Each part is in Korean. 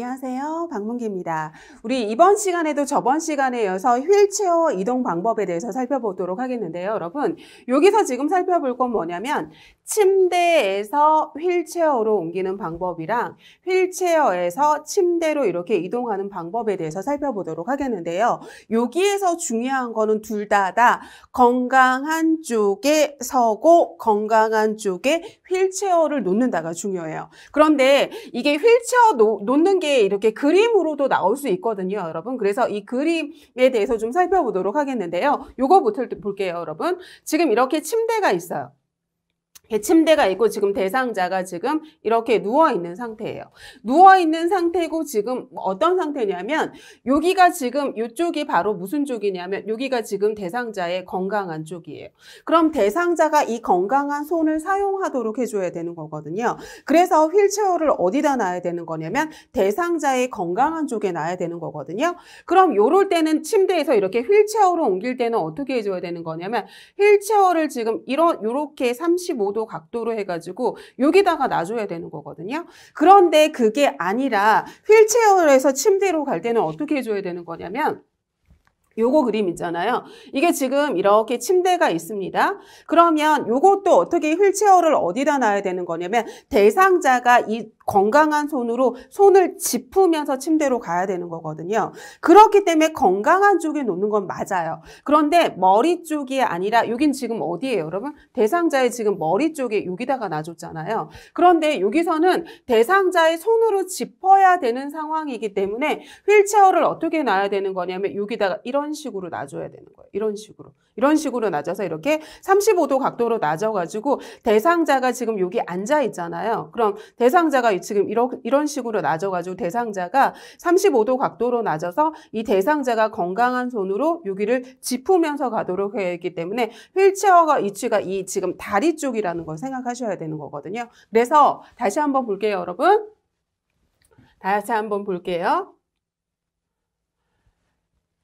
안녕하세요. 박문기입니다. 우리 이번 시간에도 저번 시간에 이어서 휠체어 이동 방법에 대해서 살펴보도록 하겠는데요. 여러분, 여기서 지금 살펴볼 건 뭐냐면 침대에서 휠체어로 옮기는 방법이랑 휠체어에서 침대로 이렇게 이동하는 방법에 대해서 살펴보도록 하겠는데요. 여기에서 중요한 거는 둘 다 건강한 쪽에 서고 건강한 쪽에 휠체어를 놓는다가 중요해요. 그런데 이게 휠체어 놓는 게 이렇게 그림으로도 나올 수 있거든요, 여러분. 그래서 이 그림에 대해서 좀 살펴보도록 하겠는데요. 요거부터 볼게요, 여러분. 지금 이렇게 침대가 있어요. 침대가 있고 지금 대상자가 지금 이렇게 누워있는 상태예요. 누워있는 상태고 지금 어떤 상태냐면 여기가 지금 이쪽이 바로 무슨 쪽이냐면 여기가 지금 대상자의 건강한 쪽이에요. 그럼 대상자가 이 건강한 손을 사용하도록 해줘야 되는 거거든요. 그래서 휠체어를 어디다 놔야 되는 거냐면 대상자의 건강한 쪽에 놔야 되는 거거든요. 그럼 요럴 때는 침대에서 이렇게 휠체어로 옮길 때는 어떻게 해줘야 되는 거냐면 휠체어를 지금 요렇게 35도 각도로 해가지고 여기다가 놔줘야 되는 거거든요. 그런데 그게 아니라 휠체어에서 침대로 갈 때는 어떻게 해줘야 되는 거냐면 요거 그림 있잖아요. 이게 지금 이렇게 침대가 있습니다. 그러면 요것도 어떻게 휠체어를 어디다 놔야 되는 거냐면 대상자가 이 건강한 손으로 손을 짚으면서 침대로 가야 되는 거거든요. 그렇기 때문에 건강한 쪽에 놓는 건 맞아요. 그런데 머리 쪽이 아니라 여긴 지금 어디예요, 여러분? 대상자의 지금 머리 쪽에 여기다가 놔줬잖아요. 그런데 여기서는 대상자의 손으로 짚어야 되는 상황이기 때문에 휠체어를 어떻게 놔야 되는 거냐면 여기다가 이런 식으로 놔줘야 되는 거예요. 이런 식으로 놔줘서 이렇게 35도 각도로 놔줘가지고 대상자가 지금 여기 앉아 있잖아요. 그럼 대상자가 지금 이런 식으로 놔줘가지고 대상자가 35도 각도로 놔줘서 이 대상자가 건강한 손으로 여기를 짚으면서 가도록 해야 하기 때문에 휠체어가 위치가 이 지금 다리 쪽이라는 걸 생각하셔야 되는 거거든요. 그래서 다시 한번 볼게요, 여러분. 다시 한번 볼게요.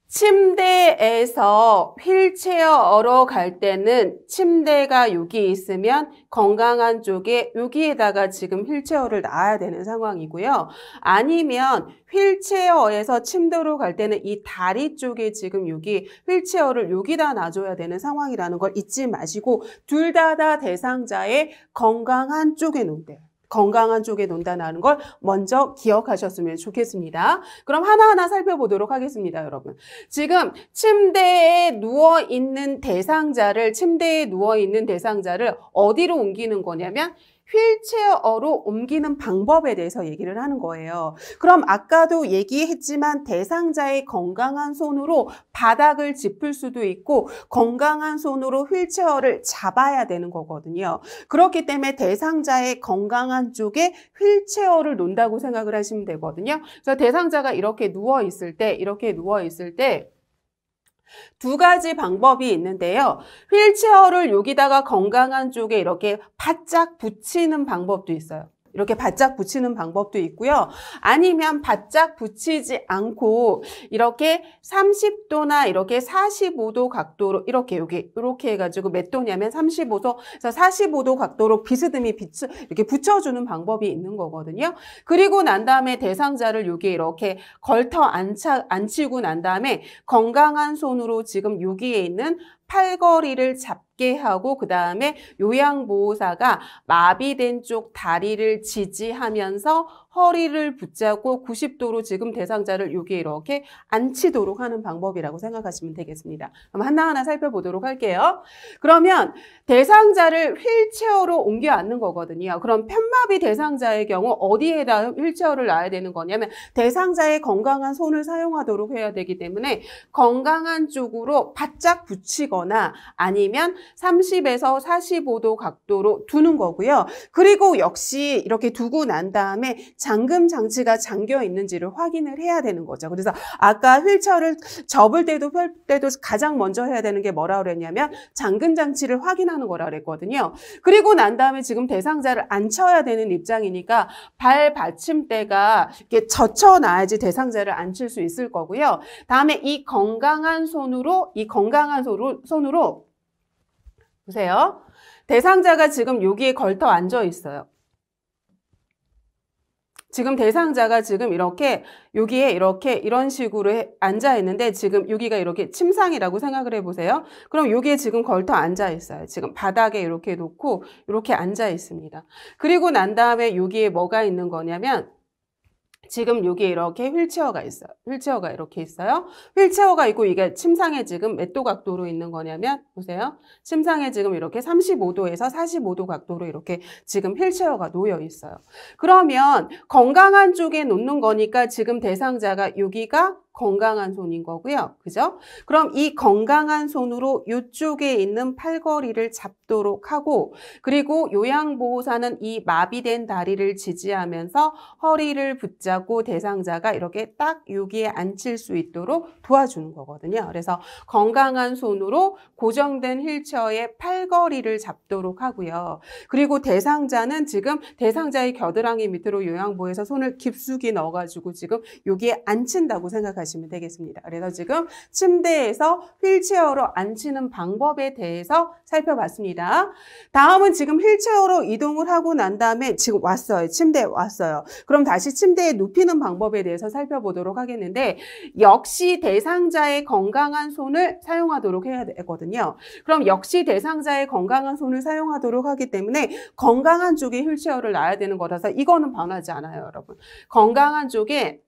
침대에서 휠체어로 갈 때는 침대가 여기 있으면 건강한 쪽에 여기에다가 지금 휠체어를 놔야 되는 상황이고요. 아니면 휠체어에서 침대로 갈 때는 이 다리 쪽에 지금 여기 휠체어를 여기다 놔줘야 되는 상황이라는 걸 잊지 마시고 둘 다 대상자의 건강한 쪽에 놓으세요. 건강한 쪽에 놓는다는 걸 먼저 기억하셨으면 좋겠습니다. 그럼 하나하나 살펴보도록 하겠습니다, 여러분. 지금 침대에 누워있는 대상자를 어디로 옮기는 거냐면 휠체어로 옮기는 방법에 대해서 얘기를 하는 거예요. 그럼 아까도 얘기했지만 대상자의 건강한 손으로 바닥을 짚을 수도 있고 건강한 손으로 휠체어를 잡아야 되는 거거든요. 그렇기 때문에 대상자의 건강한 쪽에 휠체어를 놓는다고 생각을 하시면 되거든요. 그래서 대상자가 이렇게 누워있을 때 두 가지 방법이 있는데요. 휠체어를 여기다가 건강한 쪽에 이렇게 바짝 붙이는 방법도 있어요. 이렇게 바짝 붙이는 방법도 있고요. 아니면 바짝 붙이지 않고 이렇게 30도나 이렇게 45도 각도로 이렇게 해가지고 몇 도냐면 35도에서 45도 각도로 비스듬히 이렇게 붙여주는 방법이 있는 거거든요. 그리고 난 다음에 대상자를 여기에 이렇게 걸터 앉히고 난 다음에 건강한 손으로 지금 여기에 있는 팔걸이를 잡게 하고 그 다음에 요양보호사가 마비된 쪽 다리를 지지하면서 허리를 붙잡고 90도로 지금 대상자를 여기에 이렇게 앉히도록 하는 방법이라고 생각하시면 되겠습니다. 그럼 하나하나 살펴보도록 할게요. 그러면 대상자를 휠체어로 옮겨 앉는 거거든요. 그럼 편마비 대상자의 경우 어디에다 휠체어를 놔야 되는 거냐면 대상자의 건강한 손을 사용하도록 해야 되기 때문에 건강한 쪽으로 바짝 붙이거나 아니면 30에서 45도 각도로 두는 거고요. 그리고 역시 이렇게 두고 난 다음에 잠금 장치가 잠겨 있는지를 확인을 해야 되는 거죠. 그래서 아까 휠체어를 접을 때도 펼 때도 가장 먼저 해야 되는 게 뭐라 그랬냐면 잠금 장치를 확인하는 거라 그랬거든요. 그리고 난 다음에 지금 대상자를 앉혀야 되는 입장이니까 발 받침대가 이렇게 젖혀놔야지 대상자를 앉힐 수 있을 거고요. 다음에 이 건강한 손으로 보세요. 대상자가 지금 여기에 걸터 앉아 있어요. 지금 대상자가 지금 이렇게 여기에 이렇게 이런 식으로 앉아 있는데 지금 여기가 이렇게 침상이라고 생각을 해보세요. 그럼 여기에 지금 걸터 앉아 있어요. 지금 바닥에 이렇게 놓고 이렇게 앉아 있습니다. 그리고 난 다음에 여기에 뭐가 있는 거냐면 지금 여기에 이렇게 휠체어가 있어요. 휠체어가 이렇게 있어요. 휠체어가 있고 이게 침상에 지금 몇 도 각도로 있는 거냐면 보세요. 침상에 지금 이렇게 35도에서 45도 각도로 이렇게 지금 휠체어가 놓여 있어요. 그러면 건강한 쪽에 놓는 거니까 지금 대상자가 여기가 건강한 손인 거고요. 그죠? 그럼 이 건강한 손으로 이쪽에 있는 팔걸이를 잡도록 하고 그리고 요양보호사는 이 마비된 다리를 지지하면서 허리를 붙잡고 대상자가 이렇게 딱 여기에 앉힐 수 있도록 도와주는 거거든요. 그래서 건강한 손으로 고정된 휠체어의 팔걸이를 잡도록 하고요. 그리고 대상자는 지금 대상자의 겨드랑이 밑으로 요양보호에서 손을 깊숙이 넣어가지고 지금 여기에 앉힌다고 생각하시면 되겠습니다. 그래서 지금 침대에서 휠체어로 앉히는 방법에 대해서 살펴봤습니다. 다음은 지금 휠체어로 이동을 하고 난 다음에 지금 왔어요. 침대에 왔어요. 그럼 다시 침대에 눕히는 방법에 대해서 살펴보도록 하겠는데 역시 대상자의 건강한 손을 사용하도록 해야 되거든요. 그럼 역시 대상자의 건강한 손을 사용하도록 하기 때문에 건강한 쪽에 휠체어를 놔야 되는 거라서 이거는 변하지 않아요, 여러분. 건강한 쪽에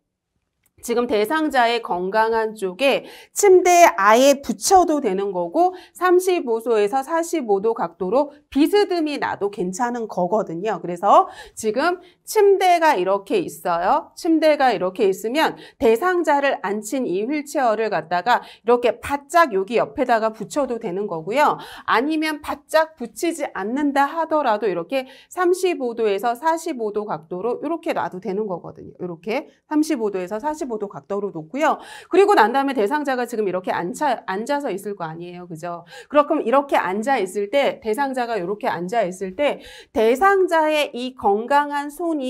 지금 대상자의 건강한 쪽에 침대에 아예 붙여도 되는 거고 35도에서 45도 각도로 비스듬히 놔도 괜찮은 거거든요. 그래서 지금 침대가 이렇게 있어요. 침대가 이렇게 있으면 대상자를 앉힌 이 휠체어를 갖다가 이렇게 바짝 여기 옆에다가 붙여도 되는 거고요. 아니면 바짝 붙이지 않는다 하더라도 이렇게 35도에서 45도 각도로 이렇게 놔도 되는 거거든요. 이렇게 35도에서 45도 각도로 놓고요. 그리고 난 다음에 대상자가 지금 이렇게 앉아서 있을 거 아니에요. 그죠? 그럼 이렇게 앉아 있을 때 대상자가 이렇게 앉아 있을 때 대상자의 이 건강한 손이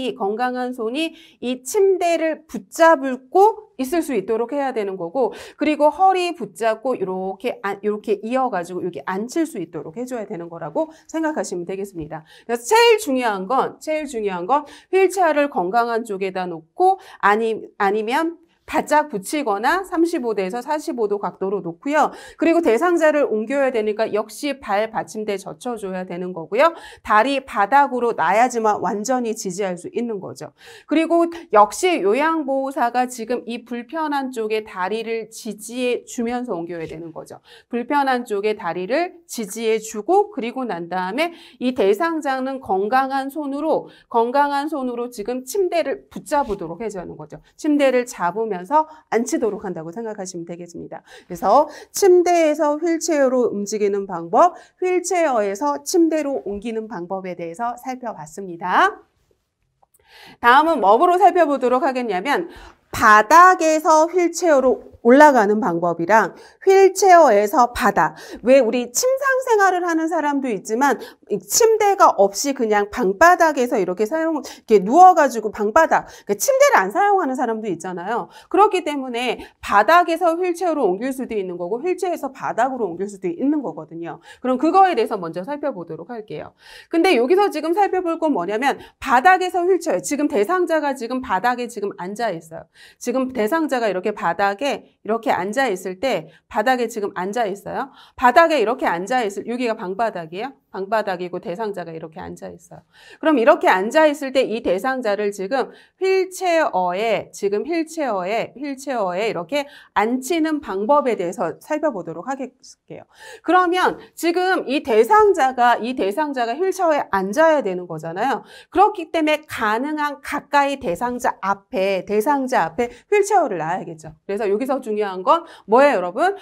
이 침대를 붙잡고 있을 수 있도록 해야 되는 거고 그리고 허리 붙잡고 이렇게 이어가지고 여기 앉힐 수 있도록 해줘야 되는 거라고 생각하시면 되겠습니다. 그래서 제일 중요한 건 휠체어를 건강한 쪽에다 놓고 아니면 바짝 붙이거나 35도에서 45도 각도로 놓고요. 그리고 대상자를 옮겨야 되니까 역시 발 받침대에 젖혀줘야 되는 거고요. 다리 바닥으로 놔야지만 완전히 지지할 수 있는 거죠. 그리고 역시 요양보호사가 지금 이 불편한 쪽에 다리를 지지해 주면서 옮겨야 되는 거죠. 불편한 쪽에 다리를 지지해 주고 그리고 난 다음에 이 대상자는 건강한 손으로 지금 침대를 붙잡도록 해줘야 하는 거죠. 침대를 잡으면 앉히도록 한다고 생각하시면 되겠습니다. 그래서 침대에서 휠체어로 움직이는 방법, 휠체어에서 침대로 옮기는 방법에 대해서 살펴봤습니다. 다음은 뭐로 살펴보도록 하겠냐면 바닥에서 휠체어로 올라가는 방법이랑 휠체어에서 바닥. 왜 우리 침상 생활을 하는 사람도 있지만 침대가 없이 그냥 방바닥에서 이렇게 누워가지고 방바닥, 그러니까 침대를 안 사용하는 사람도 있잖아요. 그렇기 때문에 바닥에서 휠체어로 옮길 수도 있는 거고 휠체어에서 바닥으로 옮길 수도 있는 거거든요. 그럼 그거에 대해서 먼저 살펴보도록 할게요. 근데 여기서 지금 살펴볼 건 뭐냐면 바닥에서 휠체어. 지금 대상자가 지금 바닥에 지금 앉아 있어요. 지금 대상자가 이렇게 바닥에 이렇게 앉아 있을 때 바닥에 지금 앉아 있어요. 바닥에 이렇게 앉아 있을 여기가 방바닥이에요. 방바닥이고 대상자가 이렇게 앉아 있어요. 그럼 이렇게 앉아 있을 때 이 대상자를 지금 휠체어에 이렇게 앉히는 방법에 대해서 살펴보도록 하겠습니다. 그러면 지금 이 대상자가 휠체어에 앉아야 되는 거잖아요. 그렇기 때문에 가능한 가까이 대상자 앞에 휠체어를 놔야겠죠. 그래서 여기서 중요한 건 뭐예요, 여러분?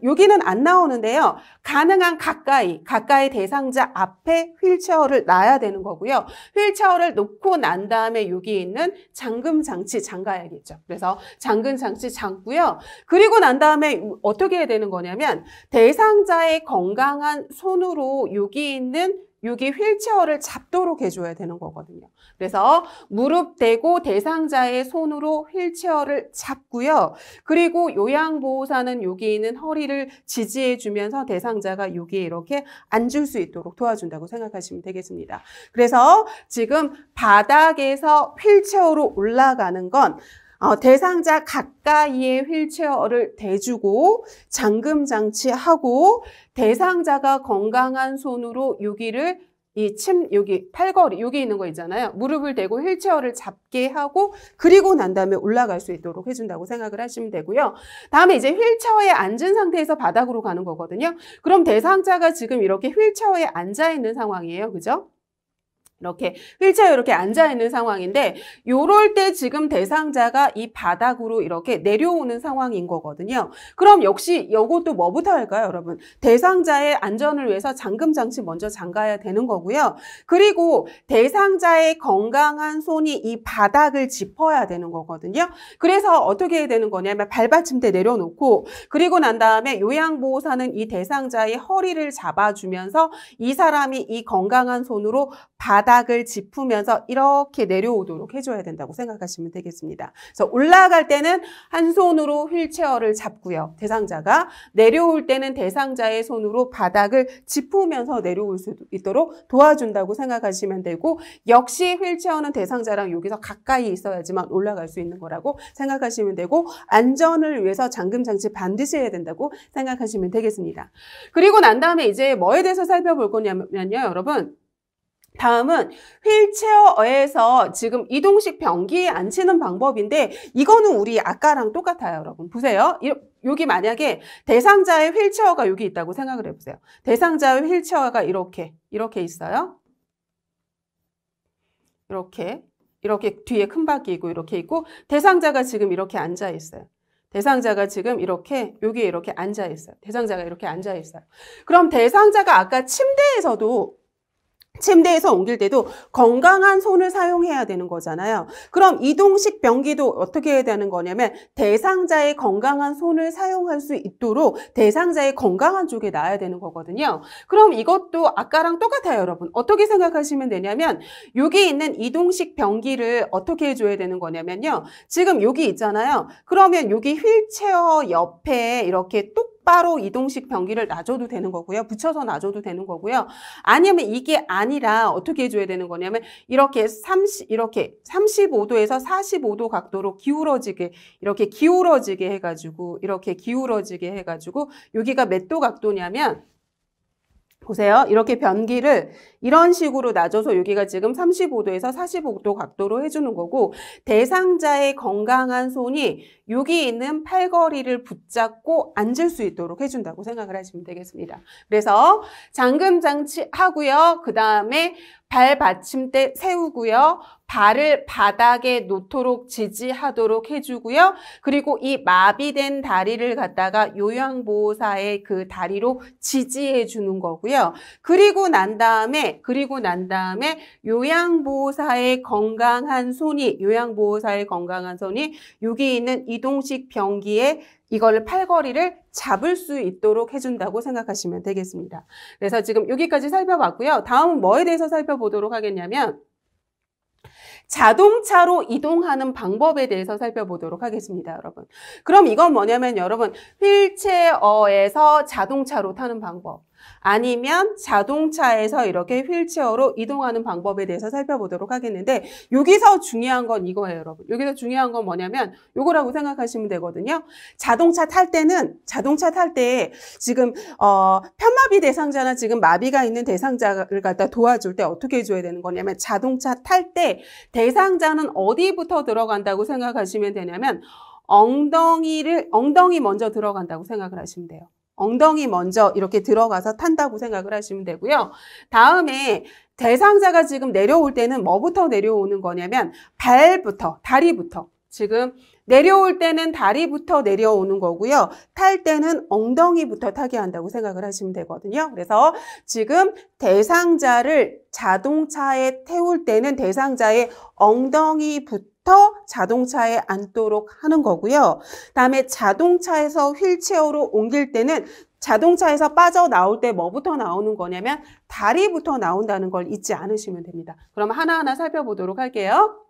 여기는 안 나오는데요. 가능한 가까이 대상자 앞에 휠체어를 놔야 되는 거고요. 휠체어를 놓고 난 다음에 여기 있는 잠금 장치 잠가야겠죠. 그래서 잠금 장치 잠고요. 그리고 난 다음에 어떻게 해야 되는 거냐면 대상자의 건강한 손으로 여기 있는 여기 휠체어를 잡도록 해줘야 되는 거거든요. 그래서 무릎 대고 대상자의 손으로 휠체어를 잡고요. 그리고 요양보호사는 여기 있는 허리를 지지해주면서 대상자가 여기에 이렇게 앉을 수 있도록 도와준다고 생각하시면 되겠습니다. 그래서 지금 바닥에서 휠체어로 올라가는 건 대상자 가까이에 휠체어를 대주고 잠금 장치하고 대상자가 건강한 손으로 여기를 여기 팔걸이 여기 있는 거 있잖아요. 무릎을 대고 휠체어를 잡게 하고 그리고 난 다음에 올라갈 수 있도록 해준다고 생각을 하시면 되고요. 다음에 이제 휠체어에 앉은 상태에서 바닥으로 가는 거거든요. 그럼 대상자가 지금 이렇게 휠체어에 앉아 있는 상황이에요. 그죠? 이렇게 휠체어에 이렇게 앉아있는 상황인데 요럴 때 지금 대상자가 이 바닥으로 이렇게 내려오는 상황인 거거든요. 그럼 역시 이것도 뭐부터 할까요, 여러분? 대상자의 안전을 위해서 잠금 장치 먼저 잠가야 되는 거고요. 그리고 대상자의 건강한 손이 이 바닥을 짚어야 되는 거거든요. 그래서 어떻게 해야 되는 거냐면 발받침대 내려놓고 그리고 난 다음에 요양보호사는 이 대상자의 허리를 잡아주면서 이 사람이 이 건강한 손으로 바닥을 짚으면서 이렇게 내려오도록 해줘야 된다고 생각하시면 되겠습니다. 그래서 올라갈 때는 한 손으로 휠체어를 잡고요. 대상자가 내려올 때는 대상자의 손으로 바닥을 짚으면서 내려올 수 있도록 도와준다고 생각하시면 되고 역시 휠체어는 대상자랑 여기서 가까이 있어야지만 올라갈 수 있는 거라고 생각하시면 되고 안전을 위해서 잠금 장치 반드시 해야 된다고 생각하시면 되겠습니다. 그리고 난 다음에 이제 뭐에 대해서 살펴볼 거냐면요, 여러분. 다음은 휠체어에서 지금 이동식 변기에 앉히는 방법인데 이거는 우리 아까랑 똑같아요, 여러분. 보세요. 여기 만약에 대상자의 휠체어가 여기 있다고 생각을 해보세요. 대상자의 휠체어가 이렇게 있어요. 이렇게 뒤에 큰 바퀴 있고 이렇게 있고 대상자가 지금 이렇게 앉아 있어요. 대상자가 지금 여기에 이렇게 앉아 있어요. 대상자가 이렇게 앉아 있어요. 그럼 대상자가 아까 침대에서 옮길 때도 건강한 손을 사용해야 되는 거잖아요. 그럼 이동식 변기도 어떻게 해야 되는 거냐면 대상자의 건강한 손을 사용할 수 있도록 대상자의 건강한 쪽에 놔야 되는 거거든요. 그럼 이것도 아까랑 똑같아요, 여러분. 어떻게 생각하시면 되냐면 여기 있는 이동식 변기를 어떻게 해줘야 되는 거냐면요. 지금 여기 있잖아요. 그러면 여기 휠체어 옆에 이렇게 똑바로 이동식 변기를 놔줘도 되는 거고요. 붙여서 놔줘도 되는 거고요. 아니면 이게 아니라 어떻게 해줘야 되는 거냐면 이렇게 35도에서 45도 각도로 이렇게 기울어지게 해가지고 여기가 몇 도 각도냐면 보세요. 이렇게 변기를 이런 식으로 놔줘서 여기가 지금 35도에서 45도 각도로 해주는 거고 대상자의 건강한 손이 여기 있는 팔걸이를 붙잡고 앉을 수 있도록 해준다고 생각을 하시면 되겠습니다. 그래서 잠금 장치 하고요. 그 다음에 발 받침대 세우고요. 발을 바닥에 놓도록 지지하도록 해주고요. 그리고 이 마비된 다리를 갖다가 요양보호사의 그 다리로 지지해 주는 거고요. 그리고 난 다음에 요양보호사의 건강한 손이 여기 있는 이동식 변기에 이걸 팔걸이를 잡을 수 있도록 해준다고 생각하시면 되겠습니다. 그래서 지금 여기까지 살펴봤고요. 다음은 뭐에 대해서 살펴보도록 하겠냐면 자동차로 이동하는 방법에 대해서 살펴보도록 하겠습니다, 여러분. 그럼 이건 뭐냐면 여러분 휠체어에서 자동차로 타는 방법 아니면 자동차에서 이렇게 휠체어로 이동하는 방법에 대해서 살펴보도록 하겠는데 여기서 중요한 건 이거예요, 여러분. 여기서 중요한 건 뭐냐면 요거라고 생각하시면 되거든요. 자동차 탈 때 지금 편마비 대상자나 지금 마비가 있는 대상자를 갖다 도와줄 때 어떻게 해줘야 되는 거냐면 자동차 탈 때 대상자는 어디부터 들어간다고 생각하시면 되냐면 엉덩이 먼저 들어간다고 생각을 하시면 돼요. 엉덩이 먼저 이렇게 들어가서 탄다고 생각을 하시면 되고요. 다음에 대상자가 지금 내려올 때는 뭐부터 내려오는 거냐면 다리부터. 지금 내려올 때는 다리부터 내려오는 거고요. 탈 때는 엉덩이부터 타게 한다고 생각을 하시면 되거든요. 그래서 지금 대상자를 자동차에 태울 때는 대상자의 엉덩이부터 자동차에 앉도록 하는 거고요. 다음에 자동차에서 휠체어로 옮길 때는 자동차에서 빠져나올 때 뭐부터 나오는 거냐면 다리부터 나온다는 걸 잊지 않으시면 됩니다. 그럼 하나하나 살펴보도록 할게요.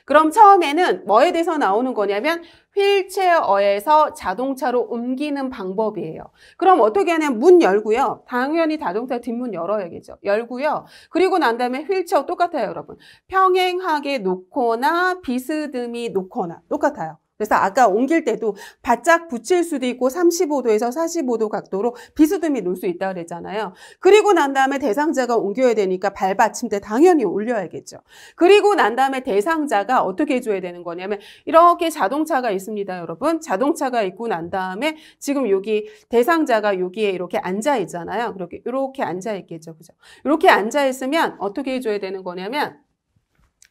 그럼 처음에는 뭐에 대해서 나오는 거냐면 휠체어에서 자동차로 옮기는 방법이에요. 그럼 어떻게 하냐면 문 열고요. 당연히 자동차 뒷문 열어야겠죠. 열고요. 그리고 난 다음에 휠체어 똑같아요, 여러분. 평행하게 놓거나 비스듬히 놓거나 똑같아요. 그래서 아까 옮길 때도 바짝 붙일 수도 있고 35도에서 45도 각도로 비스듬히 놓을 수 있다고 그랬잖아요. 그리고 난 다음에 대상자가 옮겨야 되니까 발 받침대 당연히 올려야겠죠. 그리고 난 다음에 대상자가 어떻게 해줘야 되는 거냐면 이렇게 자동차가 있습니다, 여러분. 자동차가 있고 난 다음에 지금 여기 대상자가 여기에 이렇게 앉아 있잖아요. 이렇게 앉아 있겠죠, 그죠? 이렇게 앉아 있으면 어떻게 해줘야 되는 거냐면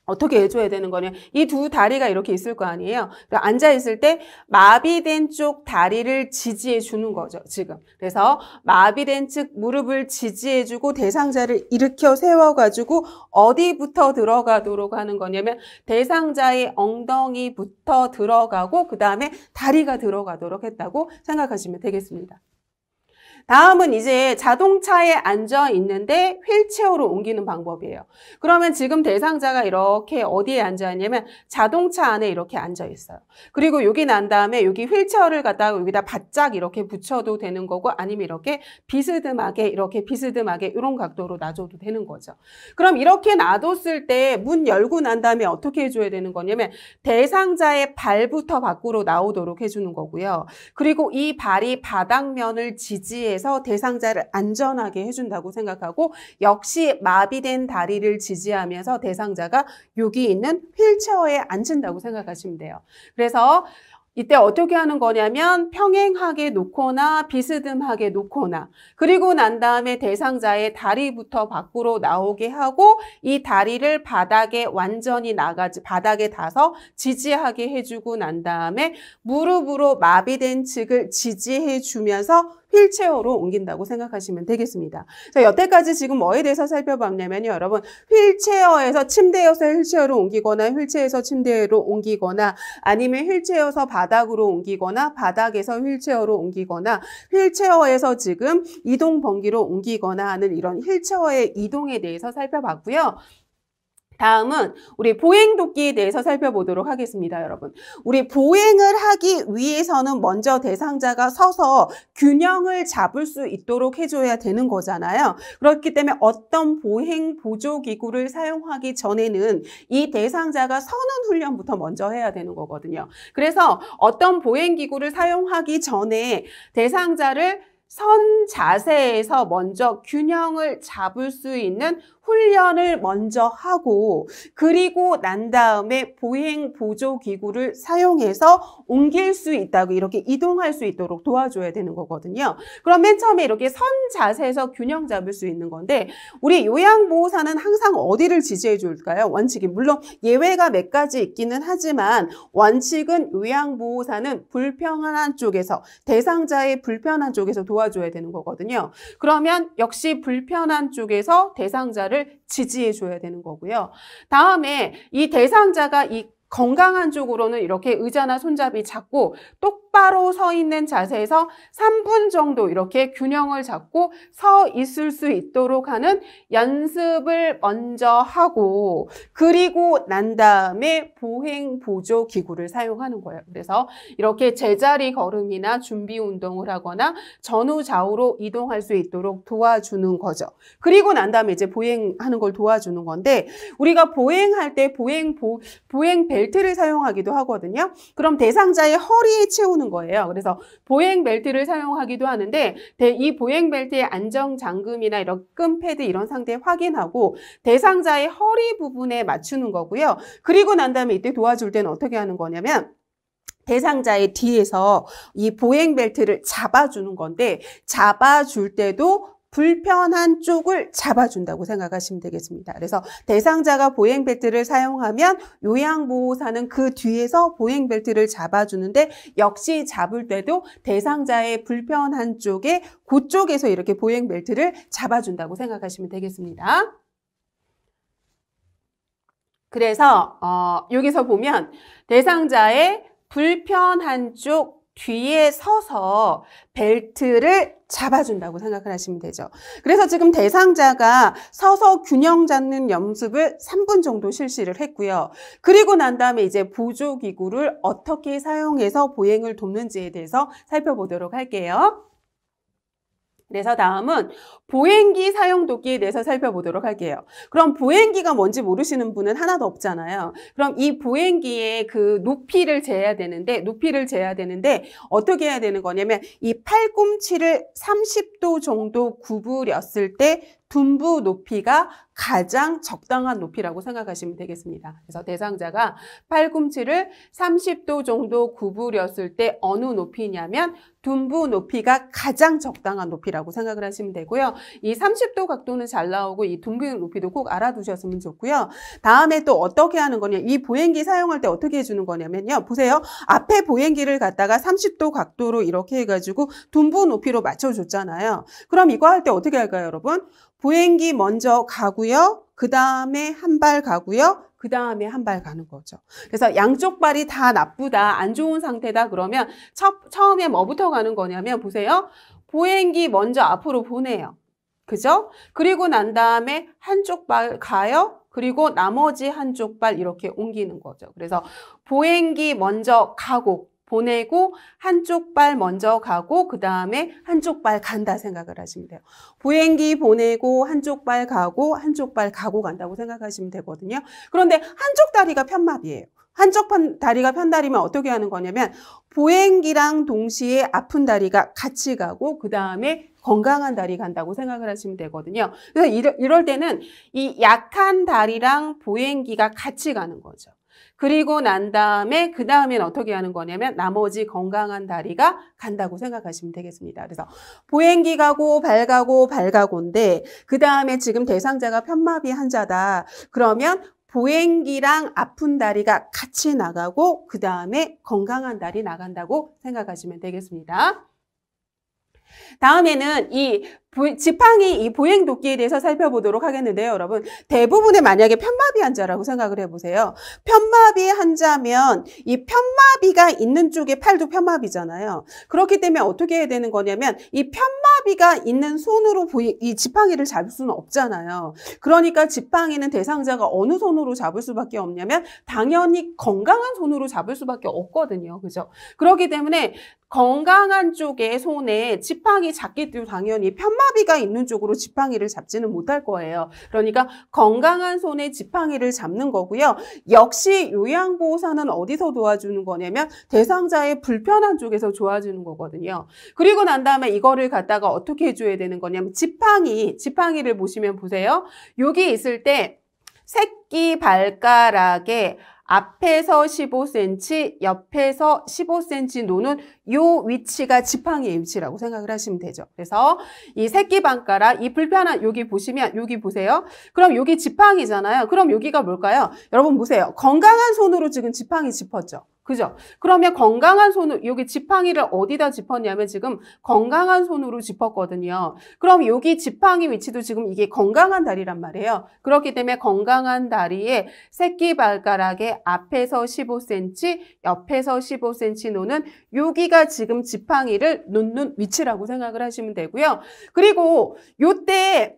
어떻게 해줘야 되는 거냐? 이 두 다리가 이렇게 있을 거 아니에요? 앉아있을 때 마비된 쪽 다리를 지지해 주는 거죠, 지금. 그래서 마비된 측 무릎을 지지해주고 대상자를 일으켜 세워가지고 어디부터 들어가도록 하는 거냐면 대상자의 엉덩이부터 들어가고 그 다음에 다리가 들어가도록 했다고 생각하시면 되겠습니다. 다음은 이제 자동차에 앉아 있는데 휠체어로 옮기는 방법이에요. 그러면 지금 대상자가 이렇게 어디에 앉아 있냐면 자동차 안에 이렇게 앉아 있어요. 그리고 여기 난 다음에 여기 휠체어를 갖다가 여기다 바짝 이렇게 붙여도 되는 거고 아니면 이렇게 비스듬하게 이런 각도로 놔줘도 되는 거죠. 그럼 이렇게 놔뒀을 때 문 열고 난 다음에 어떻게 해줘야 되는 거냐면 대상자의 발부터 밖으로 나오도록 해주는 거고요. 그리고 이 발이 바닥면을 지지해 서 대상자를 안전하게 해준다고 생각하고 역시 마비된 다리를 지지하면서 대상자가 여기 있는 휠체어에 앉힌다고 생각하시면 돼요. 그래서 이때 어떻게 하는 거냐면 평행하게 놓거나 비스듬하게 놓거나 그리고 난 다음에 대상자의 다리부터 밖으로 나오게 하고 이 다리를 바닥에 완전히 바닥에 닿아서 지지하게 해주고 난 다음에 무릎으로 마비된 측을 지지해 주면서 휠체어로 옮긴다고 생각하시면 되겠습니다. 자, 여태까지 지금 뭐에 대해서 살펴봤냐면요, 여러분 휠체어에서 침대에서 휠체어로 옮기거나 휠체어에서 침대로 옮기거나 아니면 휠체어에서 바닥으로 옮기거나 바닥에서 휠체어로 옮기거나 휠체어에서 지금 이동 번기로 옮기거나 하는 이런 휠체어의 이동에 대해서 살펴봤고요. 다음은 우리 보행도끼에 대해서 살펴보도록 하겠습니다, 여러분. 우리 보행을 하기 위해서는 먼저 대상자가 서서 균형을 잡을 수 있도록 해줘야 되는 거잖아요. 그렇기 때문에 어떤 보행 보조기구를 사용하기 전에는 이 대상자가 서는 훈련부터 먼저 해야 되는 거거든요. 그래서 어떤 보행기구를 사용하기 전에 대상자를 선 자세에서 먼저 균형을 잡을 수 있는 훈련을 먼저 하고 그리고 난 다음에 보행 보조 기구를 사용해서 옮길 수 있다고 이렇게 이동할 수 있도록 도와줘야 되는 거거든요. 그럼 맨 처음에 이렇게 선 자세에서 균형 잡을 수 있는 건데 우리 요양보호사는 항상 어디를 지지해 줄까요? 원칙이 물론 예외가 몇 가지 있기는 하지만 원칙은 요양보호사는 불편한 쪽에서 대상자의 불편한 쪽에서 도와줘야 되는 거거든요. 그러면 역시 불편한 쪽에서 대상자를 지지해 줘야 되는 거고요. 다음에 이 대상자가 이 건강한 쪽으로는 이렇게 의자나 손잡이 잡고 똑바로 서 있는 자세에서 3분 정도 이렇게 균형을 잡고 서 있을 수 있도록 하는 연습을 먼저 하고 그리고 난 다음에 보행 보조 기구를 사용하는 거예요. 그래서 이렇게 제자리 걸음이나 준비 운동을 하거나 전후 좌우로 이동할 수 있도록 도와주는 거죠. 그리고 난 다음에 이제 보행하는 걸 도와주는 건데 우리가 보행할 때 보행 벨트를 사용하기도 하거든요. 그럼 대상자의 허리에 채우는 거예요. 그래서 보행 벨트를 사용하기도 하는데 이 보행 벨트의 안정 잠금이나 이런 끈 패드 이런 상태 확인하고 대상자의 허리 부분에 맞추는 거고요. 그리고 난 다음에 이때 도와줄 때는 어떻게 하는 거냐면 대상자의 뒤에서 이 보행 벨트를 잡아주는 건데 잡아줄 때도 불편한 쪽을 잡아준다고 생각하시면 되겠습니다. 그래서 대상자가 보행벨트를 사용하면 요양보호사는 그 뒤에서 보행벨트를 잡아주는데 역시 잡을 때도 대상자의 불편한 쪽에 그쪽에서 이렇게 보행벨트를 잡아준다고 생각하시면 되겠습니다. 그래서 여기서 보면 대상자의 불편한 쪽 뒤에 서서 벨트를 잡아준다고 생각을 하시면 되죠. 그래서 지금 대상자가 서서 균형 잡는 연습을 3분 정도 실시를 했고요. 그리고 난 다음에 이제 보조기구를 어떻게 사용해서 보행을 돕는지에 대해서 살펴보도록 할게요. 그래서 다음은 보행기 사용 돕기에 대해서 살펴보도록 할게요. 그럼 보행기가 뭔지 모르시는 분은 하나도 없잖아요. 그럼 이 보행기의 그 높이를 재야 되는데 어떻게 해야 되는 거냐면 이 팔꿈치를 30도 정도 구부렸을 때 둔부 높이가 가장 적당한 높이라고 생각하시면 되겠습니다. 그래서 대상자가 팔꿈치를 30도 정도 구부렸을 때 어느 높이냐면 둔부 높이가 가장 적당한 높이라고 생각을 하시면 되고요. 이 30도 각도는 잘 나오고 이 둔부 높이도 꼭 알아두셨으면 좋고요. 다음에 또 어떻게 하는 거냐, 이 보행기 사용할 때 어떻게 해주는 거냐면요. 보세요. 앞에 보행기를 갖다가 30도 각도로 이렇게 해가지고 둔부 높이로 맞춰줬잖아요. 그럼 이거 할 때 어떻게 할까요, 여러분? 보행기 먼저 가고요. 그 다음에 한 발 가고요. 그 다음에 한 발 가는 거죠. 그래서 양쪽 발이 다 나쁘다, 안 좋은 상태다 그러면 처음에 뭐부터 가는 거냐면 보세요. 보행기 먼저 앞으로 보내요. 그죠? 그리고 난 다음에 한쪽 발 가요. 그리고 나머지 한쪽 발 이렇게 옮기는 거죠. 그래서 보행기 먼저 가고 보내고 한쪽 발 먼저 가고 그 다음에 한쪽 발 간다 생각을 하시면 돼요. 보행기 보내고 한쪽 발 가고 한쪽 발 가고 간다고 생각하시면 되거든요. 그런데 한쪽 다리가 편마비예요. 한쪽 다리가 편다리면 어떻게 하는 거냐면 보행기랑 동시에 아픈 다리가 같이 가고 그 다음에 건강한 다리 간다고 생각을 하시면 되거든요. 그래서 이럴 때는 이 약한 다리랑 보행기가 같이 가는 거죠. 그리고 난 다음에 그 다음엔 어떻게 하는 거냐면 나머지 건강한 다리가 간다고 생각하시면 되겠습니다. 그래서 보행기 가고 발 가고 발 가고인데 그 다음에 지금 대상자가 편마비 환자다. 그러면 보행기랑 아픈 다리가 같이 나가고 그 다음에 건강한 다리 나간다고 생각하시면 되겠습니다. 다음에는 이 지팡이 이 보행 돕기에 대해서 살펴보도록 하겠는데요, 여러분. 대부분의 만약에 편마비 환자라고 생각을 해보세요. 편마비 환자면 이 편마비가 있는 쪽에 팔도 편마비잖아요. 그렇기 때문에 어떻게 해야 되는 거냐면 이 편마비가 있는 손으로 이 지팡이를 잡을 수는 없잖아요. 그러니까 지팡이는 대상자가 어느 손으로 잡을 수밖에 없냐면 당연히 건강한 손으로 잡을 수밖에 없거든요. 그죠? 그렇기 때문에 건강한 쪽의 손에 지팡이 잡기 때문에 당연히 편마비가 있는 쪽으로 지팡이를 잡지는 못할 거예요. 그러니까 건강한 손에 지팡이를 잡는 거고요. 역시 요양보호사는 어디서 도와주는 거냐면 대상자의 불편한 쪽에서 도와주는 거거든요. 그리고 난 다음에 이거를 갖다가 어떻게 해줘야 되는 거냐면 지팡이를 보시면 보세요. 여기 있을 때 새끼 발가락에 앞에서 15cm, 옆에서 15cm 노는 요 위치가 지팡이의 위치라고 생각을 하시면 되죠. 그래서 이 새끼발가락, 이 불편한 여기 보시면 여기 보세요. 그럼 여기 지팡이잖아요. 그럼 여기가 뭘까요? 여러분 보세요. 건강한 손으로 지금 지팡이 짚었죠. 그죠? 그러면 건강한 손으로 여기 지팡이를 어디다 짚었냐면 지금 건강한 손으로 짚었거든요. 그럼 여기 지팡이 위치도 지금 이게 건강한 다리란 말이에요. 그렇기 때문에 건강한 다리에 새끼발가락에 앞에서 15cm, 옆에서 15cm 노는 여기가 지금 지팡이를 놓는 위치라고 생각을 하시면 되고요. 그리고 요때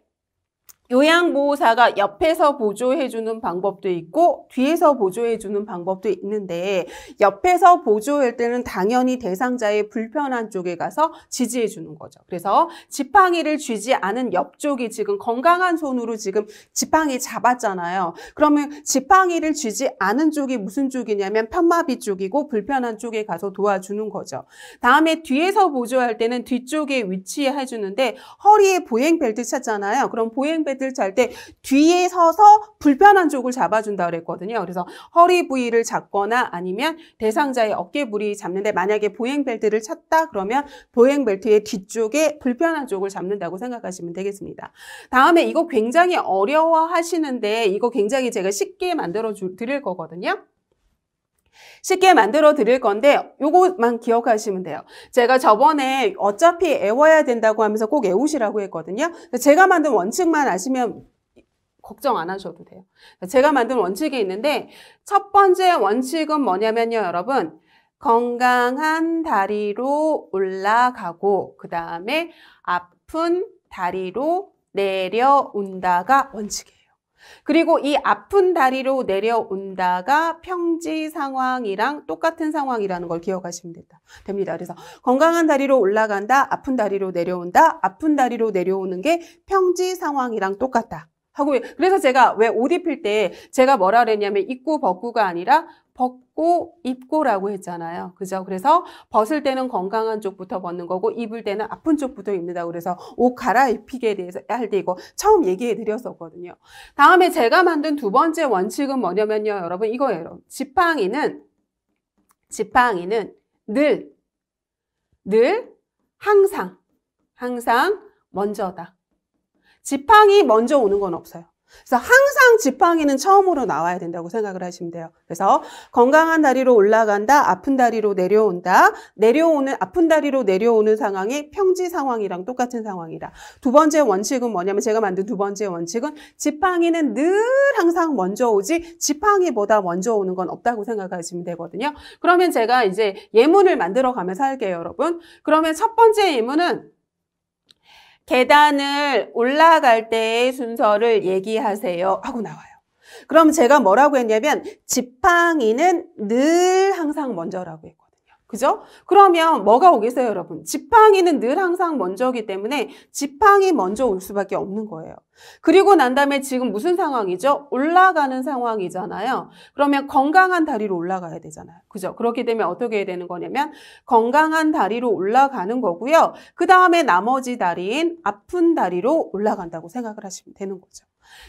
요양보호사가 옆에서 보조해주는 방법도 있고 뒤에서 보조해주는 방법도 있는데 옆에서 보조할 때는 당연히 대상자의 불편한 쪽에 가서 지지해주는 거죠. 그래서 지팡이를 쥐지 않은 옆쪽이 지금 건강한 손으로 지금 지팡이 잡았잖아요. 그러면 지팡이를 쥐지 않은 쪽이 무슨 쪽이냐면 편마비 쪽이고 불편한 쪽에 가서 도와주는 거죠. 다음에 뒤에서 보조할 때는 뒤쪽에 위치해 주는데 허리에 보행벨트 찼잖아요. 그럼 보행벨트 찰 때 뒤에 서서 불편한 쪽을 잡아준다 그랬거든요. 그래서 허리 부위를 잡거나 아니면 대상자의 어깨 부위 잡는데 만약에 보행벨트를 찼다 그러면 보행벨트의 뒤쪽에 불편한 쪽을 잡는다고 생각하시면 되겠습니다. 다음에 이거 굉장히 어려워하시는데 이거 굉장히 제가 쉽게 만들어 드릴 거거든요. 쉽게 만들어 드릴 건데 요것만 기억하시면 돼요. 제가 저번에 어차피 애워야 된다고 하면서 꼭 애우시라고 했거든요. 제가 만든 원칙만 아시면 걱정 안 하셔도 돼요. 제가 만든 원칙이 있는데 첫 번째 원칙은 뭐냐면요, 여러분. 건강한 다리로 올라가고 그 다음에 아픈 다리로 내려온다가 원칙이에요. 그리고 이 아픈 다리로 내려온다가 평지 상황이랑 똑같은 상황이라는 걸 기억하시면 됩니다. 그래서 건강한 다리로 올라간다, 아픈 다리로 내려온다, 아픈 다리로 내려오는 게 평지 상황이랑 똑같다. 하고 그래서 제가 왜 옷 입힐 때 제가 뭐라 그랬냐면 입고 벗고가 아니라 벗고 입고라고 했잖아요. 그죠? 그래서 벗을 때는 건강한 쪽부터 벗는 거고 입을 때는 아픈 쪽부터 입는다고 그래서 옷 갈아입히기에 대해서 할 때 이거 처음 얘기해 드렸었거든요. 다음에 제가 만든 두 번째 원칙은 뭐냐면요. 여러분 이거예요. 지팡이는 늘 항상 먼저다. 지팡이 먼저 오는 건 없어요. 그래서 항상 지팡이는 처음으로 나와야 된다고 생각을 하시면 돼요. 그래서 건강한 다리로 올라간다, 아픈 다리로 내려온다, 아픈 다리로 내려오는 상황이 평지 상황이랑 똑같은 상황이다. 두 번째 원칙은 뭐냐면 제가 만든 두 번째 원칙은 지팡이는 늘 항상 먼저 오지 지팡이보다 먼저 오는 건 없다고 생각하시면 되거든요. 그러면 제가 이제 예문을 만들어 가면서 할게요, 여러분. 그러면 첫 번째 예문은 계단을 올라갈 때의 순서를 얘기하세요 하고 나와요. 그럼 제가 뭐라고 했냐면 지팡이는 늘 항상 먼저라고 했거든요. 그죠? 그러면 뭐가 오겠어요, 여러분? 지팡이는 늘 항상 먼저이기 때문에 지팡이 먼저 올 수밖에 없는 거예요. 그리고 난 다음에 지금 무슨 상황이죠? 올라가는 상황이잖아요. 그러면 건강한 다리로 올라가야 되잖아요. 그죠? 그렇기 때문에 어떻게 해야 되는 거냐면 건강한 다리로 올라가는 거고요. 그 다음에 나머지 다리인 아픈 다리로 올라간다고 생각을 하시면 되는 거죠.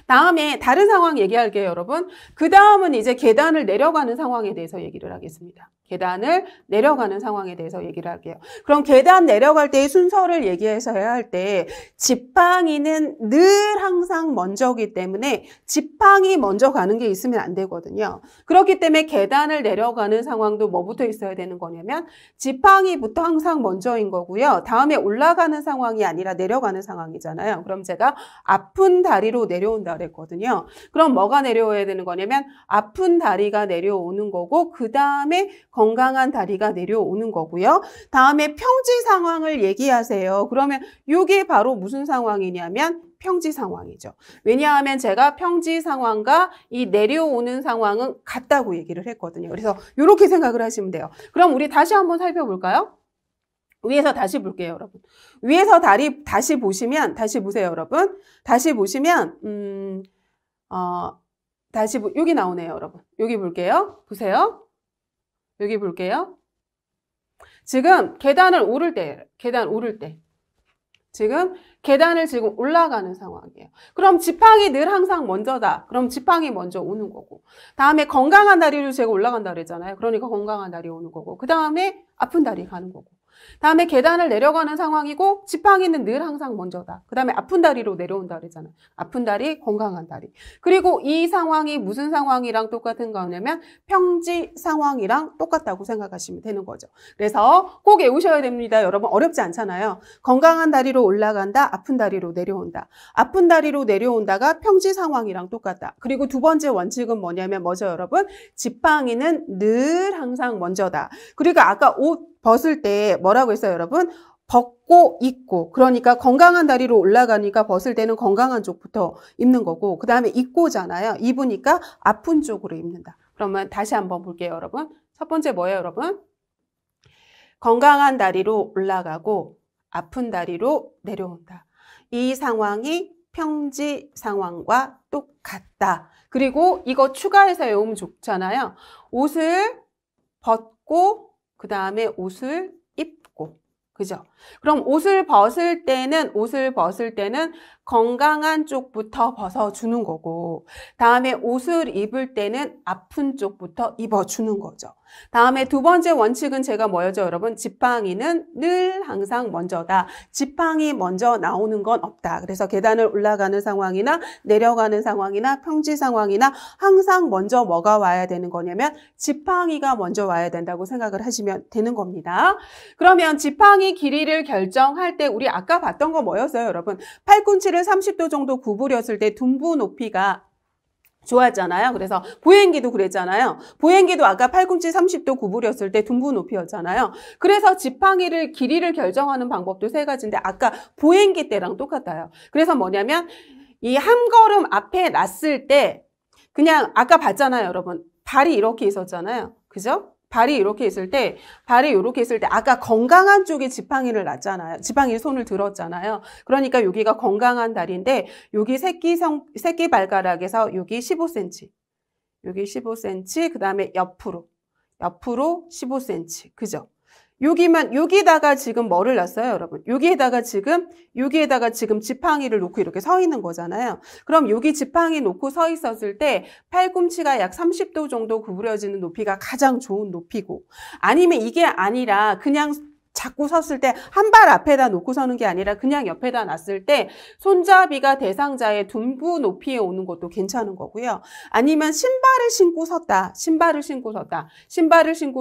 다음에 다른 상황 얘기할게요, 여러분. 그 다음은 이제 계단을 내려가는 상황에 대해서 얘기를 하겠습니다. 계단을 내려가는 상황에 대해서 얘기를 할게요. 그럼 계단 내려갈 때의 순서를 얘기해서 해야 할 때 지팡이는 늘 항상 먼저이기 때문에 지팡이 먼저 가는 게 있으면 안 되거든요. 그렇기 때문에 계단을 내려가는 상황도 뭐부터 있어야 되는 거냐면 지팡이부터 항상 먼저인 거고요. 다음에 올라가는 상황이 아니라 내려가는 상황이잖아요. 그럼 제가 아픈 다리로 내려온다 그랬거든요. 그럼 뭐가 내려와야 되는 거냐면 아픈 다리가 내려오는 거고 그 다음에 건강한 다리가 내려오는 거고요. 다음에 평지 상황을 얘기하세요. 그러면 이게 바로 무슨 상황이냐면 평지 상황이죠. 왜냐하면 제가 평지 상황과 이 내려오는 상황은 같다고 얘기를 했거든요. 그래서 이렇게 생각을 하시면 돼요. 그럼 우리 다시 한번 살펴볼까요? 위에서 다시 볼게요, 여러분. 위에서 다시 보시면, 다시 보세요, 여러분. 다시 보시면, 여기 나오네요, 여러분. 여기 볼게요. 보세요. 여기 볼게요. 지금 계단 오를 때. 지금 계단을 지금 올라가는 상황이에요. 그럼 지팡이 늘 항상 먼저다. 그럼 지팡이 먼저 오는 거고. 다음에 건강한 다리로 제가 올라간다 그랬잖아요. 그러니까 건강한 다리 오는 거고. 그 다음에 아픈 다리 가는 거고. 다음에 계단을 내려가는 상황이고 지팡이는 늘 항상 먼저다. 그 다음에 아픈 다리로 내려온다 그랬잖아요. 아픈 다리, 건강한 다리. 그리고 이 상황이 무슨 상황이랑 똑같은 거냐면 평지 상황이랑 똑같다고 생각하시면 되는 거죠. 그래서 꼭 외우셔야 됩니다. 여러분 어렵지 않잖아요. 건강한 다리로 올라간다, 아픈 다리로 내려온다. 아픈 다리로 내려온다가 평지 상황이랑 똑같다. 그리고 두 번째 원칙은 뭐냐면 뭐죠, 여러분? 지팡이는 늘 항상 먼저다. 그리고 아까 옷 벗을 때 뭐라고 했어요, 여러분? 벗고 입고. 그러니까 건강한 다리로 올라가니까 벗을 때는 건강한 쪽부터 입는 거고 그 다음에 입고잖아요. 입으니까 아픈 쪽으로 입는다. 그러면 다시 한번 볼게요, 여러분. 첫 번째 뭐예요, 여러분? 건강한 다리로 올라가고 아픈 다리로 내려온다. 이 상황이 평지 상황과 똑같다. 그리고 이거 추가해서 외우면 좋잖아요. 옷을 벗고 그 다음에 옷을 입고. 그죠? 그럼 옷을 벗을 때는 건강한 쪽부터 벗어주는 거고 다음에 옷을 입을 때는 아픈 쪽부터 입어주는 거죠. 다음에 두 번째 원칙은 제가 뭐였죠, 여러분? 지팡이는 늘 항상 먼저다. 지팡이 먼저 나오는 건 없다. 그래서 계단을 올라가는 상황이나 내려가는 상황이나 평지 상황이나 항상 먼저 뭐가 와야 되는 거냐면 지팡이가 먼저 와야 된다고 생각을 하시면 되는 겁니다. 그러면 지팡이 길이를 결정할 때 우리 아까 봤던 거 뭐였어요, 여러분? 팔꿈치를 30도 정도 구부렸을 때 둔부 높이가 좋았잖아요. 그래서 보행기도 그랬잖아요. 보행기도 아까 팔꿈치 30도 구부렸을 때 둔부 높이였잖아요. 그래서 지팡이를 길이를 결정하는 방법도 세 가지인데 아까 보행기 때랑 똑같아요. 그래서 뭐냐면 이 한 걸음 앞에 놨을 때 그냥 아까 봤잖아요, 여러분. 발이 이렇게 있었잖아요. 그죠? 발이 이렇게 있을 때 아까 건강한 쪽에 지팡이를 놨잖아요. 지팡이 손을 들었잖아요. 그러니까 여기가 건강한 다리인데 여기 새끼 발가락에서 여기 15cm. 여기 15cm, 그다음에 옆으로 15cm. 그죠? 여기다가 지금 뭐를 놨어요, 여러분? 여기에다가 지금 지팡이를 놓고 이렇게 서 있는 거잖아요. 그럼 여기 지팡이 놓고 서 있었을 때 팔꿈치가 약 30도 정도 구부려지는 높이가 가장 좋은 높이고, 아니면 이게 아니라 그냥 자꾸 섰을 때 한 발 앞에다 놓고 서는 게 아니라 그냥 옆에다 놨을 때 손잡이가 대상자의 둔부 높이에 오는 것도 괜찮은 거고요. 아니면 신발을 신고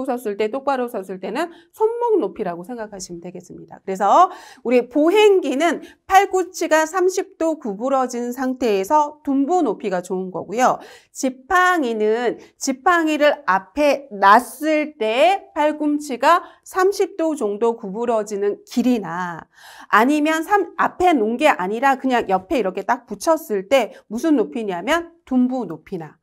섰을 때 똑바로 섰을 때는 손목 높이라고 생각하시면 되겠습니다. 그래서 우리 보행기는 팔꿈치가 30도 구부러진 상태에서 둔부 높이가 좋은 거고요. 지팡이는 지팡이를 앞에 놨을 때 팔꿈치가 30도 정도 구부러지는 길이나 아니면 앞에 놓은 게 아니라 그냥 옆에 이렇게 딱 붙였을 때 무슨 높이냐면 둔부 높이나,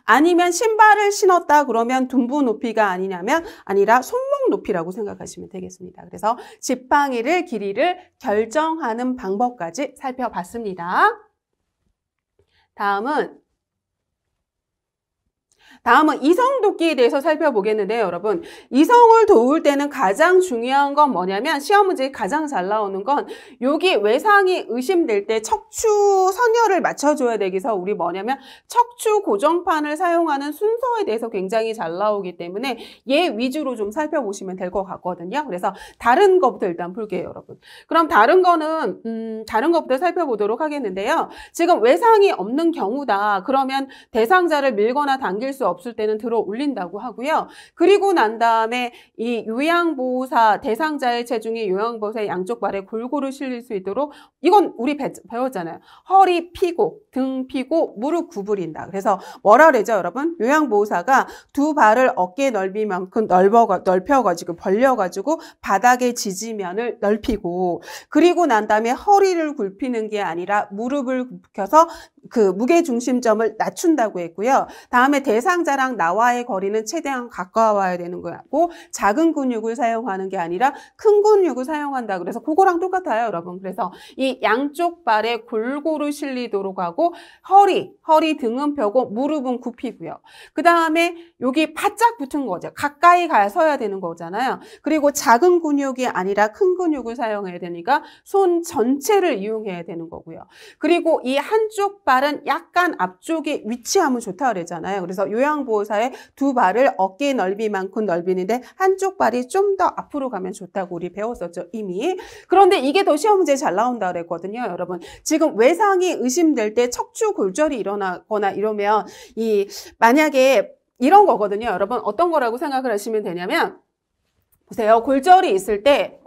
아니면 신발을 신었다 그러면 둔부 높이가 아니라 손목 높이라고 생각하시면 되겠습니다. 그래서 지팡이를 길이를 결정하는 방법까지 살펴봤습니다. 다음은 이성 돕기에 대해서 살펴보겠는데요, 여러분. 이성을 도울 때는 가장 중요한 건 뭐냐면, 시험 문제에 가장 잘 나오는 건 여기 외상이 의심될 때 척추 선열을 맞춰줘야 되기서 우리 뭐냐면 척추 고정판을 사용하는 순서에 대해서 굉장히 잘 나오기 때문에 얘 위주로 좀 살펴보시면 될 것 같거든요. 그래서 다른 것부터 일단 볼게요, 여러분. 그럼 다른 것부터 살펴보도록 하겠는데요. 지금 외상이 없는 경우다. 그러면 대상자를 밀거나 당길 수 없을 때는 들어 올린다고 하고요. 그리고 난 다음에 이 요양보호사, 대상자의 체중이 요양보호사의 양쪽 발에 골고루 실릴 수 있도록, 이건 우리 배웠잖아요. 허리 펴고 등 펴고 무릎 구부린다. 그래서 뭐라 그러죠, 여러분? 요양보호사가 두 발을 어깨 넓이만큼 넓혀가지고 벌려가지고 바닥의 지지면을 넓히고, 그리고 난 다음에 허리를 굽히는 게 아니라 무릎을 굽혀서 그 무게 중심점을 낮춘다고 했고요. 다음에 대상자랑 나와의 거리는 최대한 가까워야 되는 거고, 작은 근육을 사용하는 게 아니라 큰 근육을 사용한다. 그래서 그거랑 똑같아요, 여러분. 그래서 이 양쪽 발에 골고루 실리도록 하고, 허리 등은 펴고 무릎은 굽히고요. 그 다음에 여기 바짝 붙은 거죠. 가까이 가서야 되는 거잖아요. 그리고 작은 근육이 아니라 큰 근육을 사용해야 되니까 손 전체를 이용해야 되는 거고요. 그리고 이 한쪽 발은 약간 앞쪽에 위치하면 좋다 그랬잖아요. 그래서 요양보호사의 두 발을 어깨 넓이만큼 넓히는데 한쪽 발이 좀 더 앞으로 가면 좋다고 우리 배웠었죠, 이미. 그런데 이게 더 시험 문제에 잘 나온다 그랬거든요, 여러분. 지금 외상이 의심될 때 척추 골절이 일어나거나 이러면 만약에 이런 거거든요, 여러분. 어떤 거라고 생각을 하시면 되냐면, 보세요. 골절이 있을 때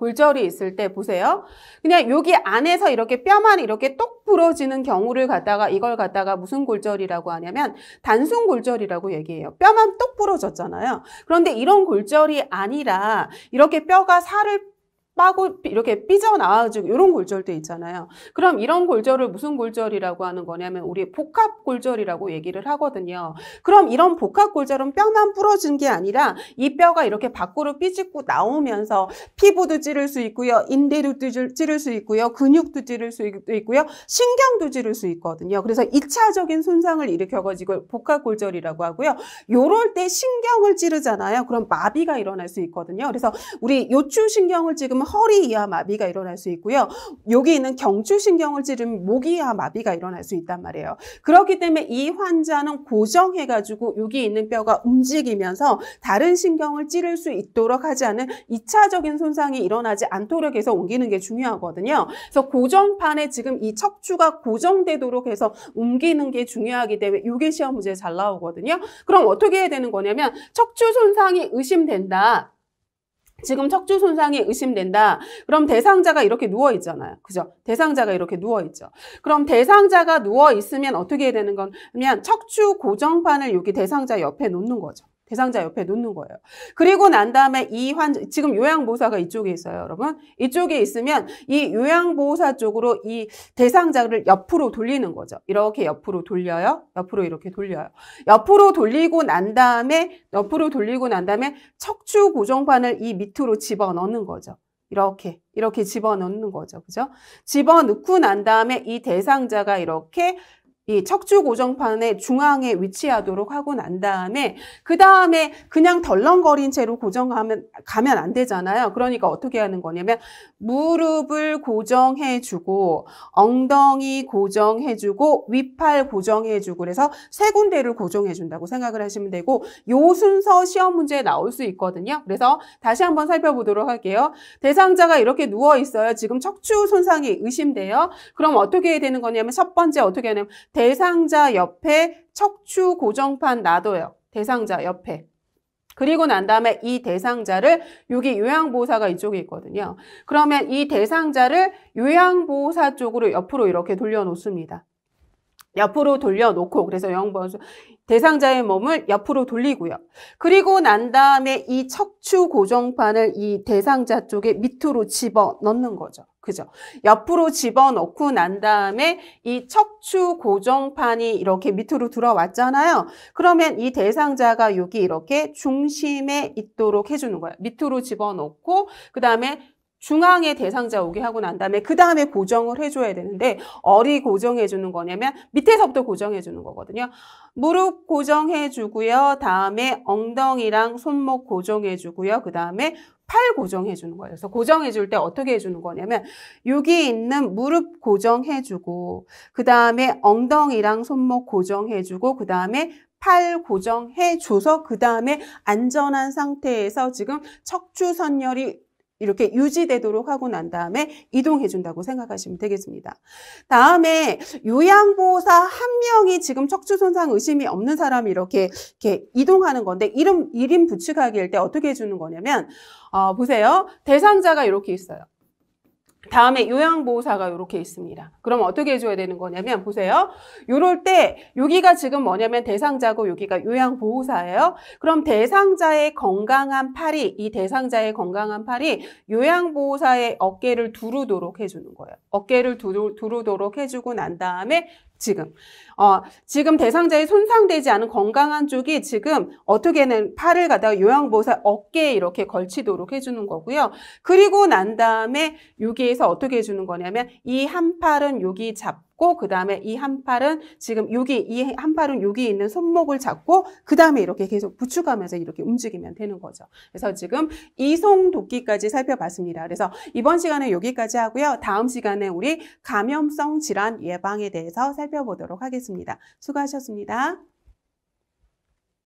보세요. 그냥 여기 안에서 이렇게 뼈만 이렇게 똑 부러지는 경우를 이걸 갖다가 무슨 골절이라고 하냐면 단순 골절이라고 얘기해요. 뼈만 똑 부러졌잖아요. 그런데 이런 골절이 아니라 이렇게 뼈가 살을 빠고 이렇게 삐져나와가지고 이런 골절도 있잖아요. 그럼 이런 골절을 무슨 골절이라고 하는 거냐면 우리 복합골절이라고 얘기를 하거든요. 그럼 이런 복합골절은 뼈만 부러진 게 아니라 이 뼈가 이렇게 밖으로 삐집고 나오면서 피부도 찌를 수 있고요. 인대도 찌를 수 있고요. 근육도 찌를 수 있고요. 신경도 찌를 수 있거든요. 그래서 2차적인 손상을 일으켜가지고 복합골절이라고 하고요. 요럴 때 신경을 찌르잖아요. 그럼 마비가 일어날 수 있거든요. 그래서 우리 요추신경을 찌르면 허리 이하 마비가 일어날 수 있고요. 여기 있는 경추신경을 찌르면 목 이하 마비가 일어날 수 있단 말이에요. 그렇기 때문에 이 환자는 고정해가지고 여기 있는 뼈가 움직이면서 다른 신경을 찌를 수 있도록 하지 않은 2차적인 손상이 일어나지 않도록 해서 옮기는 게 중요하거든요. 그래서 고정판에 지금 이 척추가 고정되도록 해서 옮기는 게 중요하기 때문에 이게 시험 문제에 잘 나오거든요. 그럼 어떻게 해야 되는 거냐면 척추 손상이 의심된다. 지금 척추 손상이 의심된다. 그럼 대상자가 이렇게 누워 있잖아요. 그죠? 대상자가 이렇게 누워 있죠. 그럼 대상자가 누워 있으면 어떻게 해야 되는 거냐면 척추 고정판을 여기 대상자 옆에 놓는 거죠. 대상자 옆에 놓는 거예요. 그리고 난 다음에 이 지금 요양보호사가 이쪽에 있어요, 여러분. 이쪽에 있으면 이 요양보호사 쪽으로 이 대상자를 옆으로 돌리는 거죠. 이렇게 옆으로 돌려요. 옆으로 이렇게 돌려요. 옆으로 돌리고 난 다음에 척추 고정판을 이 밑으로 집어넣는 거죠. 이렇게 집어넣는 거죠. 그죠? 집어넣고 난 다음에 이 대상자가 이렇게 이 척추 고정판의 중앙에 위치하도록 하고 난 다음에 그 다음에 그냥 덜렁거린 채로 가면 안 되잖아요. 그러니까 어떻게 하는 거냐면 무릎을 고정해주고 엉덩이 고정해주고 윗팔 고정해주고 그래서 세 군데를 고정해준다고 생각을 하시면 되고 요 순서 시험 문제에 나올 수 있거든요. 그래서 다시 한번 살펴보도록 할게요. 대상자가 이렇게 누워 있어요. 지금 척추 손상이 의심돼요. 그럼 어떻게 해야 되는 거냐면 첫 번째 어떻게 하냐면 대상자 옆에 척추 고정판 놔둬요. 대상자 옆에. 그리고 난 다음에 이 대상자를 여기 요양보호사가 이쪽에 있거든요. 그러면 이 대상자를 요양보호사 쪽으로 옆으로 이렇게 돌려놓습니다. 옆으로 돌려놓고 그래서 요양보호사 대상자의 몸을 옆으로 돌리고요. 그리고 난 다음에 이 척추 고정판을 이 대상자 쪽에 밑으로 집어넣는 거죠. 그죠? 옆으로 집어넣고 난 다음에 이 척추 고정판이 이렇게 밑으로 들어왔잖아요. 그러면 이 대상자가 여기 이렇게 중심에 있도록 해주는 거예요. 밑으로 집어넣고 그 다음에 중앙에 대상자 오게 하고 난 다음에 그 다음에 고정을 해줘야 되는데 어디 고정해주는 거냐면 밑에서부터 고정해주는 거거든요. 무릎 고정해주고요. 다음에 엉덩이랑 손목 고정해주고요. 그 다음에 팔 고정해주는 거예요. 그래서 고정해줄 때 어떻게 해주는 거냐면 여기 있는 무릎 고정해주고 그 다음에 엉덩이랑 손목 고정해주고 그 다음에 팔 고정해줘서 그 다음에 안전한 상태에서 지금 척추 선열이 이렇게 유지되도록 하고 난 다음에 이동해준다고 생각하시면 되겠습니다. 다음에 요양보호사 한 명이 지금 척추 손상 의심이 없는 사람이 이렇게 이동하는 건데 1인 부축하기 할 때 어떻게 해주는 거냐면 보세요. 대상자가 이렇게 있어요. 다음에 요양보호사가 이렇게 있습니다. 그럼 어떻게 해줘야 되는 거냐면 보세요. 요럴 때 여기가 지금 뭐냐면 대상자고 여기가 요양보호사예요. 그럼 대상자의 건강한 팔이 요양보호사의 어깨를 두르도록 해주는 거예요. 어깨를 두르도록 해주고 난 다음에 지금 대상자에 손상되지 않은 건강한 쪽이 지금 어떻게는 팔을 갖다가 요양보호사 어깨에 이렇게 걸치도록 해주는 거고요. 그리고 난 다음에 여기에서 어떻게 해주는 거냐면 이 한 팔은 여기 잡고 그 다음에 이 한 팔은 지금 이 한 팔은 여기 있는 손목을 잡고 그 다음에 이렇게 계속 부축하면서 이렇게 움직이면 되는 거죠. 그래서 지금 이송돕기까지 살펴봤습니다. 그래서 이번 시간에 여기까지 하고요. 다음 시간에 우리 감염성 질환 예방에 대해서 살펴보도록 하겠습니다. 수고하셨습니다.